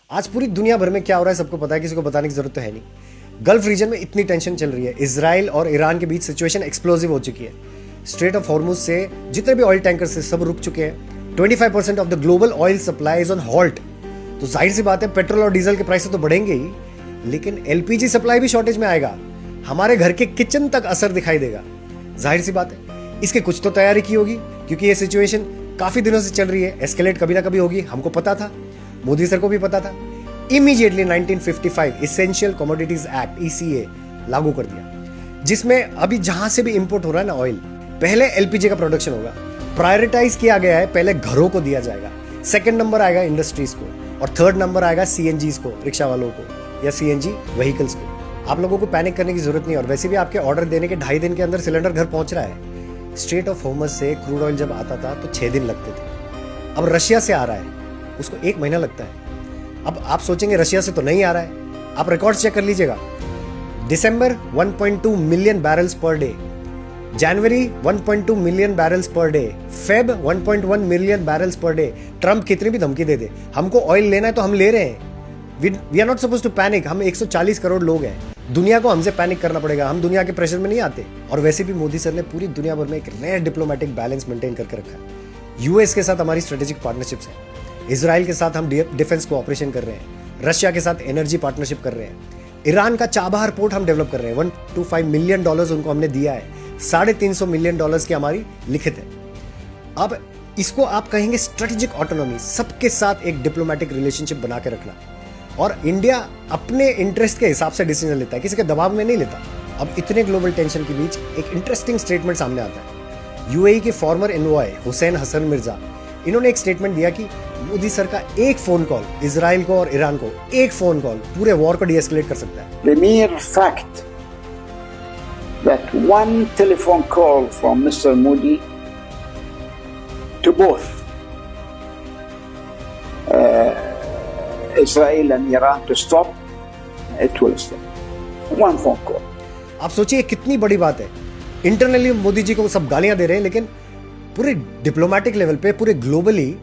आज पूरी दुनिया भर में क्या हो रहा है सबको पता है, किसी को बताने की जरूरत तो है नहीं। गल्फ रीजन में इतनी टेंशन चल रही है, इजराइल और ईरान के बीच सिचुएशन एक्सप्लोसिव हो चुकी है। स्ट्रेट ऑफ हॉर्मुज से जितने भी ऑयल टैंकर से सब रुक चुके हैं। 25% of the global oil supply is on halt. तो जाहिर सी बात है पेट्रोल और डीजल के प्राइस तो बढ़ेंगे ही, लेकिन एलपीजी सप्लाई भी शॉर्टेज में आएगा। हमारे घर के किचन तक असर दिखाई देगा। जाहिर सी बात है इसके कुछ तो तैयारी की होगी, क्योंकि ये सिचुएशन काफी दिनों से चल रही है। एस्केलेट कभी ना कभी होगी, हमको पता था, मोदी सर को भी पता था। Immediately 1955 essential commodities act ECA लागू कर दिया, जिसमें अभी जहां से भी इंपोर्ट हो रहा है ना ऑयल, पहले एलपीजी का प्रोडक्शन होगा। प्रायोरिटाइज किया गया है, पहले घरों को दिया जाएगा, सेकंड नंबर आएगा इंडस्ट्रीज को, और थर्ड नंबर आएगा CNGs को, रिक्शा वालों को या CNG व्हीकल्स को। आप लोगों को पैनिक करने की जरूरत नहीं, और वैसे भी आपके ऑर्डर देने के 2.5 दिन के अंदर सिलेंडर घर पहुंच रहा है। स्ट्रेट ऑफ हॉर्मुज से क्रूड ऑयल जब आता था तो 6 दिन लगते थे, अब रशिया से आ रहा है उसको 1 महीना लगता है। अब आप सोचेंगे रशिया से तो नहीं आ रहा है, आप रिकॉर्ड्स चेक कर लीजिएगा। दिसंबर 1.2 मिलियन बैरल्स पर डे, जनवरी 1.2 million barrels per day, Feb 1.1 million barrels per day. Trump कितनी भी धमकी दे दे, हमको ऑयल लेना है तो हम ले रहे हैं। We are not suppose to panic. हम 140 करोड़ लोग हैं, दुनिया को हमसे पैनिक करना पड़ेगा, हम दुनिया के प्रेशर में नहीं आते। और वैसे भी मोदी सर ने पूरी दुनिया भर में एक नया डिप्लोमेटिक बैलेंस मेंटेन करके रखा है। यूएस के साथ हमारी स्ट्रेटेजिक पार्टनरशिप्स है, इजराइल के साथ हम डिफेंस कोऑपरेशन कर रहे हैं, रशिया के साथ एनर्जी पार्टनरशिप कर रहे हैं, ईरान का चाबहार पोर्ट हम डेवलप कर रहे हैं। $125 मिलियन उनको हमने दिया है, $350 मिलियन की हमारी लिखित है। अब इसको आप कहेंगे स्ट्रेटेजिक ऑटोनॉमी, सबके साथ एक डिप्लोमेटिक रिलेशनशिप बना के रखना। और इंडिया अपने इंटरेस्ट के हिसाब से डिसीजन लेता है, किसी के दबाव में नहीं लेता। अब इतने ग्लोबल टेंशन के बीच एक इंटरेस्टिंग स्टेटमेंट सामने आता है। यूएई के फॉर्मर एनवॉय हुसैन हसन मिर्जा, इन्होंने एक स्टेटमेंट दिया कि मोदी सर का एक फोन कॉल इजराइल को और ईरान को, एक फोन कॉल पूरे वॉर को डीएस्केलेट कर सकता है। The mere fact that one telephone call from Mr. Modi to both Israel and Iran to stop, it will stop. One phone call. आप सोचिए कितनी बड़ी बात है। इंटरनली मोदी जी को सब गालियां दे रहे हैं, लेकिन पूरे डिप्लोमेटिक लेवल पे, पूरे ग्लोबली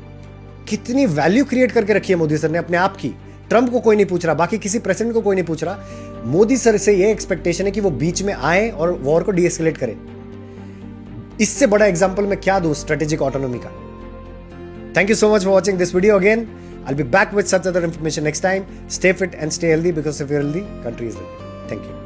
कितनी वैल्यू क्रिएट करके रखी है मोदी सर ने अपने आप की। ट्रंप को कोई नहीं पूछ रहा, बाकी किसी प्रेसिडेंट को कोई नहीं पूछ रहा। मोदी सर से ये एक्सपेक्टेशन है कि वो बीच में आए और वॉर को डीएस्केलेट करें। इससे बड़ा एग्जांपल मैं क्या दूं स्ट्रेटेजिक ऑटोनॉमी का। Thank you so much for watching this video again. I'll be back with such other information next time. Stay fit and stay healthy, because if you're healthy, country is healthy. Thank you.